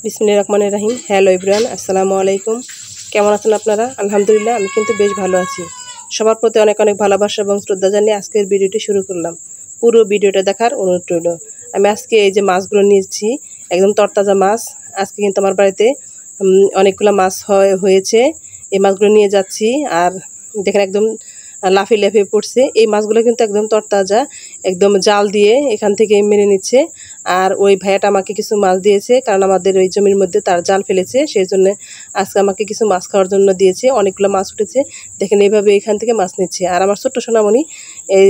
বিসমিল্লাহির রহমানির রহিম। Hello everyone, আসসালামু আলাইকুম। কেমন আছেন আপনারা? আলহামদুলিল্লাহ, আমি কিন্তু বেশ ভালো আছি। সবার প্রতি অনেক অনেক ভালোবাসা এবং শ্রদ্ধা জানিয়ে আজকের ভিডিওটি শুরু করলাম। পুরো ভিডিওটা দেখার অনুরোধ রইল। আমি আজকে এই যে মাছগুলো নিয়েছি, একদম তরতাজা মাছ। আজকে কিন্তু আমার বাড়িতে অনেকগুলো মাছ হয়েছে। এই মাছগুলো নিয়ে যাচ্ছি। আর দেখেন একদম লাফিয়ে লাফিয়ে পড়ছে। এই মাছগুলো কিন্তু একদম তরতাজা, একদম জাল দিয়ে এখান থেকে মেরে নিচ্ছে। আর ওই ভাইয়াটা আমাকে কিছু মাছ দিয়েছে, কারণ আমাদের ওই জমির মধ্যে তার জাল ফেলেছে, সেই জন্য আজকে আমাকে কিছু মাছ খাওয়ার জন্য দিয়েছে। অনেকগুলো মাছ উঠেছে, দেখেন এইভাবে এখান থেকে মাছ নিচ্ছে। আর আমার ছোট্ট সোনামণি এই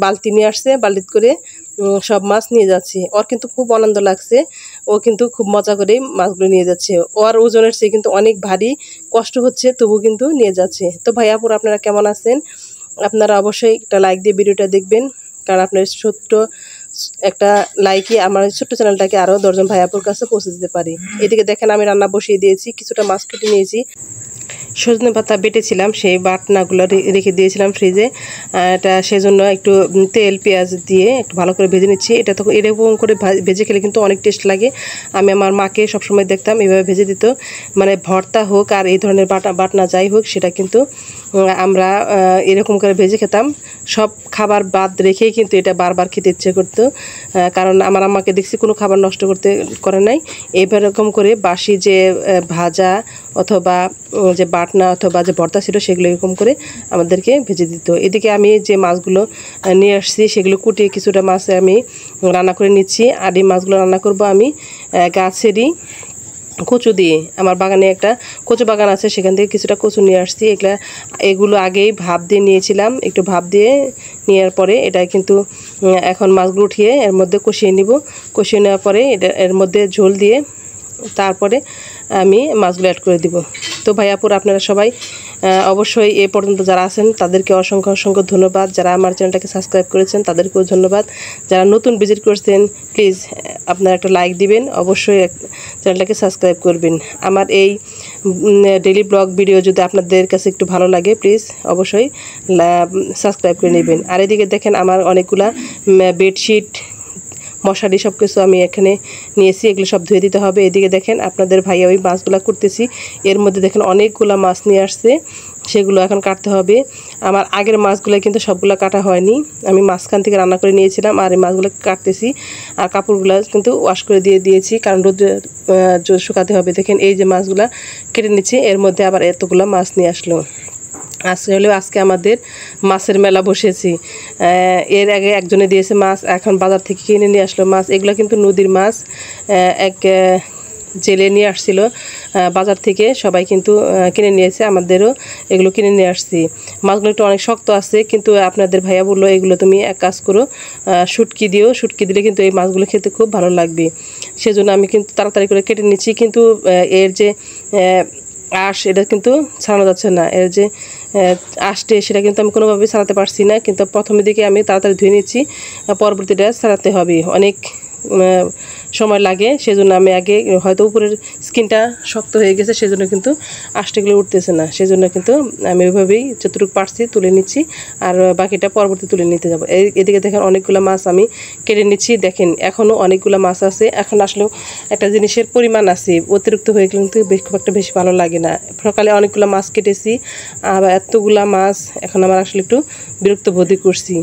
বালতি নিয়ে আসছে, বালতি করে সব মাছ নিয়ে যাচ্ছে। ওর কিন্তু খুব আনন্দ লাগছে, ও কিন্তু খুব মজা করে মাছগুলো নিয়ে যাচ্ছে। ওর ওজনের চেয়ে কিন্তু অনেক ভারী, কষ্ট হচ্ছে, তবু কিন্তু নিয়ে যাচ্ছে। তো ভাইয়াপুর আপনারা কেমন আছেন? আপনারা অবশ্যই একটা লাইক দিয়ে ভিডিওটা দেখবেন, কারণ আপনার ছোট্ট একটা লাইকই আমার ছোট্ট চ্যানেলটাকে আরও 10 জন ভাইয়াপুর কাছে পৌঁছে দিতে পারি। এদিকে দেখেন আমি রান্না বসিয়ে দিয়েছি, কিছুটা মাছ কেটে নিয়েছি, সজনে পাতা বেটেছিলাম, সেই বাটনাগুলো রেখে দিয়েছিলাম ফ্রিজে। এটা সেজন্য একটু তেল পেঁয়াজ দিয়ে একটু ভালো করে ভেজে নিচ্ছি। এটা তো এরকম করে ভেজে খেলে কিন্তু অনেক টেস্ট লাগে। আমি আমার মাকে সবসময় দেখতাম এভাবে ভেজে দিত, মানে ভর্তা হোক আর এই ধরনের বাটনা যাই হোক, সেটা কিন্তু আমরা এরকম করে ভেজে খেতাম। সব খাবার বাদ রেখেই কিন্তু এটা বারবার খেতে ইচ্ছে করতো, কারণ আমার আম্মাকে দেখছি কোনো খাবার নষ্ট করে নাই। এরকম করে বাসি যে ভাজা অথবা যে বাটনা অথবা যে ভর্তা ছিল, সেগুলো এরকম করে আমাদেরকে ভেজে দিত। এদিকে আমি যে মাছগুলো নিয়ে আসছি, সেগুলো কুটিয়ে কিছুটা মাছ আমি রান্না করে নিচ্ছি। আর এই মাছগুলো রান্না করব আমি গাছেরই কচু দিয়ে। আমার বাগানে একটা কচু বাগান আছে, সেখান থেকে কিছুটা কচু নিয়ে আসছি। এগুলো আগেই ভাপ দিয়ে নিয়েছিলাম, একটু ভাপ দিয়ে নেওয়ার পরে এটা কিন্তু এখন মাছগুলো উঠিয়ে এর মধ্যে কষিয়ে নিব। কষিয়ে নেওয়ার পরে এর মধ্যে ঝোল দিয়ে তারপরে আমি মাছগুলো অ্যাড করে দিব। তো ভাইয়াপুর আপনারা সবাই অবশ্যই এ পর্যন্ত যারা আছেন তাদেরকে অসংখ্য অসংখ্য ধন্যবাদ। যারা আমার চ্যানেলটাকে সাবস্ক্রাইব করেছেন তাদেরকেও ধন্যবাদ। যারা নতুন ভিজিট করছেন, প্লিজ আপনারা একটা লাইক দিবেন, অবশ্যই চ্যানেলটাকে সাবস্ক্রাইব করবেন। আমার এই ডেইলি ব্লগ ভিডিও যদি আপনাদের কাছে একটু ভালো লাগে, প্লিজ অবশ্যই সাবস্ক্রাইব করে নেবেন। আর এদিকে দেখেন আমার অনেকগুলা বেডশিট, মশারি সব কিছু আমি এখানে নিয়েছি, এগুলো সব ধুয়ে দিতে হবে। এদিকে দেখেন আপনাদের ভাইয়া ওই মাছগুলো করতেছি। এর মধ্যে দেখেন অনেকগুলো মাছ নিয়ে আসছে, সেগুলো এখন কাটতে হবে। আমার আগের মাছগুলো কিন্তু সবগুলো কাটা হয়নি, আমি মাঝখান থেকে রান্না করে নিয়েছিলাম। আর এই মাছগুলো কাটতেছি, আর কাপড়গুলো কিন্তু ওয়াশ করে দিয়েছি, কারণ রোদে শুকাতে হবে। দেখেন এই যে মাছগুলো কেটে নিচ্ছি, এর মধ্যে আবার এতগুলো মাছ নিয়ে আসলো। আজকে আমাদের মাছের মেলা বসেছি। এর আগে একজনে দিয়েছে মাছ, এখন বাজার থেকে কিনে নিয়ে আসলো মাছ। এগুলো কিন্তু নদীর মাছ, এক জেলে নিয়ে আসছিল বাজার থেকে, সবাই কিন্তু কিনে নিয়েছে, আমাদেরও এগুলো কিনে নিয়ে আসছি। মাছগুলো একটু অনেক শক্ত আছে, কিন্তু আপনাদের ভাইয়া বললো এগুলো তুমি এক কাজ করো, শুটকি দিও, শুটকি দিলে কিন্তু এই মাছগুলো খেতে খুব ভালো লাগবে। সেজন্য আমি কিন্তু তাড়াতাড়ি করে কেটে নিচ্ছি, কিন্তু এর যে আঁশ, এটা কিন্তু ছাড়ানো যাচ্ছে না। এর যে আঁশটে, সেটা কিন্তু আমি কোনোভাবেই ছাড়াতে পারছি না। কিন্তু প্রথমের দিকে আমি তাড়াতাড়ি ধুয়ে নিচ্ছি, পরবর্তীটা ছাড়াতে হবে, অনেক সময় লাগে। সেজন্য আমি আগে, হয়তো উপরের স্কিনটা শক্ত হয়ে গেছে, সেজন্য কিন্তু আঁশটাগুলো উঠতেছে না। সেজন্য কিন্তু আমি ওইভাবেই যতটুকু পারছি তুলে নিচ্ছি, আর বাকিটা পরবর্তী তুলে নিতে যাবো। এদিকে দেখেন অনেকগুলো মাছ আমি কেটে নিচ্ছি। দেখেন এখনও অনেকগুলো মাছ আছে। এখন আসলেও একটা জিনিসের পরিমাণ আছে, অতিরিক্ত হয়ে গেলে কিন্তু খুব একটা বেশি ভালো লাগে না। সকালে অনেকগুলো মাছ কেটেছি, আর এতগুলা মাছ এখন আমার আসলে একটু বিরক্ত বোধ করছি।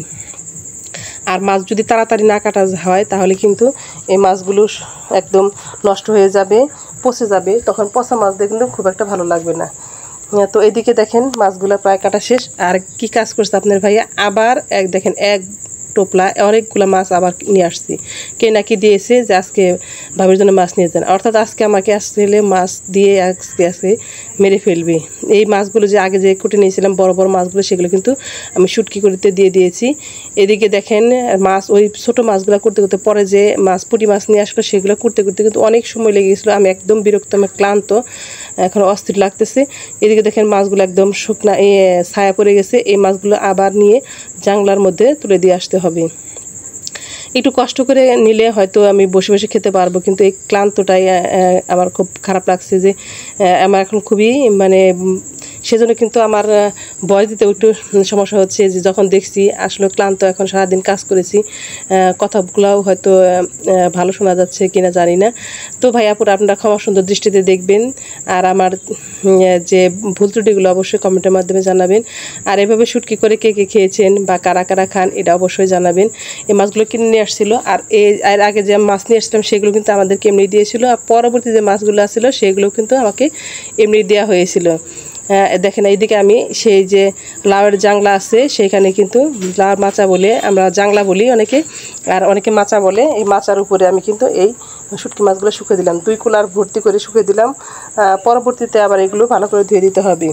আর মাছ যদি তাড়াতাড়ি না কাটা হয়, তাহলে কিন্তু এই মাছগুলো একদম নষ্ট হয়ে যাবে, পচে যাবে। তখন পচা মাছ দিয়ে কিন্তু খুব একটা ভালো লাগবে না। তো এদিকে দেখেন মাছগুলো প্রায় কাটা শেষ। আর কি কাজ করছে আপনার ভাইয়া, আবার দেখেন এক টোপলা অনেকগুলো মাছ আবার নিয়ে আসছি। কে নাকি দিয়েছে যে আজকে ভাবির জন্য মাছ নিয়ে যান, অর্থাৎ আজকে আমাকে আসলে মাছ দিয়ে আজকে মেরে ফেলবে। এই মাছগুলো যে আগে যে কুটে নিয়েছিলাম বড় বড় মাছগুলো, সেগুলো কিন্তু আমি শুটকি করতে দিয়ে দিয়েছি। এদিকে দেখেন মাছ, ওই ছোটো মাছগুলো করতে করতে পরে যে পুঁটি মাছ নিয়ে আসলো, সেগুলো করতে করতে কিন্তু অনেক সময় লেগে গেছিলো। আমি একদম বিরক্ত, আমি ক্লান্ত, এখন অস্থির লাগতেছে। এদিকে দেখেন মাছগুলো একদম শুকনা ছায়া পড়ে গেছে। এই মাছগুলো আবার নিয়ে জাংলার মধ্যে তুলে দিয়ে আসতে হবে। একটু কষ্ট করে নিলে হয়তো আমি বসে বসে খেতে পারবো, কিন্তু এই ক্লান্তটাই আমার খুব খারাপ লাগছে, যে আমার এখন খুবই সেজন্য কিন্তু আমার ভয়েস দিতে একটু সমস্যা হচ্ছে, যে যখন দেখছি আসলে ক্লান্ত, এখন সারাদিন কাজ করেছি, কথাগুলোও হয়তো ভালো শোনা যাচ্ছে কিনা জানি না। তো ভাই আপুরা আপনারা ক্ষমা সুন্দর দৃষ্টিতে দেখবেন, আর আমার যে ভুল ত্রুটিগুলো অবশ্যই কমেন্টের মাধ্যমে জানাবেন। আর এভাবে শুটকি করে কে কে খেয়েছেন বা কারা কারা খান এটা অবশ্যই জানাবেন। এই মাছগুলো কিনে নিয়ে আসছিলো, আর এর আগে যে মাছ নিয়ে আসছিলাম সেগুলো কিন্তু আমাদেরকে এমনি দিয়েছিল, আর পরবর্তী যে মাছগুলো আসছিলো সেগুলো কিন্তু আমাকে এমনি দেওয়া হয়েছিল। দেখেন এইদিকে আমি সেই যে লাউয়ের জাংলা আছে সেখানে কিন্তু লাউয়ের মাচা বলে আমরা জাংলা বলি অনেকে, আর অনেকে মাচা বলে। এই মাচার উপরে আমি কিন্তু এই শুটকি মাছগুলো শুকিয়ে দিলাম, 2 কুলার ভর্তি করে শুকিয়ে দিলাম। পরবর্তীতে আবার এগুলো ভালো করে ধুয়ে দিতে হবে।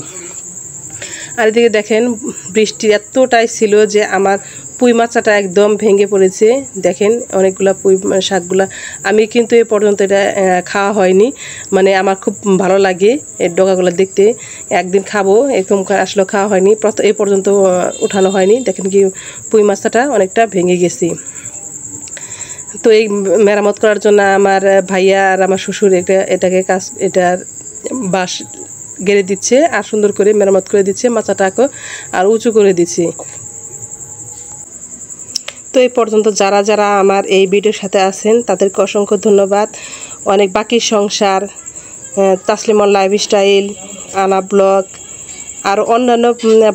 আর এদিকে দেখেন বৃষ্টি এতটাই ছিল যে আমার পুঁই মাচাটা একদম ভেঙে পড়েছে। দেখেন অনেকগুলা পুঁই শাকগুলা, আমি কিন্তু এ পর্যন্ত এটা খাওয়া হয়নি, মানে আমার খুব ভালো লাগে এর ডগাগুলো দেখতে। একদিন খাবো এরকম আসলে খাওয়া হয়নি, এ পর্যন্ত উঠানো হয়নি। দেখেন কি পুঁই মাচাটা অনেকটা ভেঙে গেছে। তো এই মেরামত করার জন্য আমার ভাইয়া আর আমার শ্বশুর এটার বাঁশ গেড়ে দিচ্ছে আর সুন্দর করে মেরামত করে দিচ্ছে, মাচাটাকে আর উঁচু করে দিচ্ছে। তো এই পর্যন্ত যারা যারা আমার এই ভিডিওর সাথে আছেন তাদেরকে অসংখ্য ধন্যবাদ। অনেক বাকি সংসার, তাসলিমন লাইফস্টাইল, আনা ব্লগ আর অন্যান্য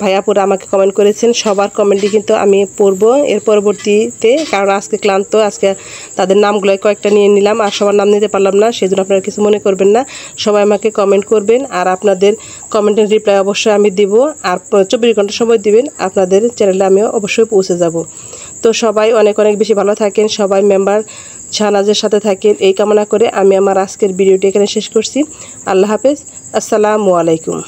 ভাইয়াপুরা আমাকে কমেন্ট করেছেন, সবার কমেন্টই কিন্তু আমি পড়ব এর পরবর্তীতে, কারণ আজকে ক্লান্ত, আজকে তাদের নামগুলো কয়েকটা নিয়ে নিলাম আর সবার নাম নিতে পারলাম না, সেজন্য আপনারা কিছু মনে করবেন না। সবাই আমাকে কমেন্ট করবেন আর আপনাদের কমেন্টের রিপ্লাই অবশ্যই আমি দিব, আর 24 ঘন্টা সময় দিবেন, আপনাদের চ্যানেলে আমিও অবশ্যই পৌঁছে যাব। তো সবাই অনেক অনেক বেশি ভালো থাকেন, সবাই মেম্বার শাহনাজের সাথে থাকেন, এই কামনা করে আমি আমার আজকের ভিডিওটি এখানে শেষ করছি। আল্লাহ হাফেজ, আসসালামু আলাইকুম।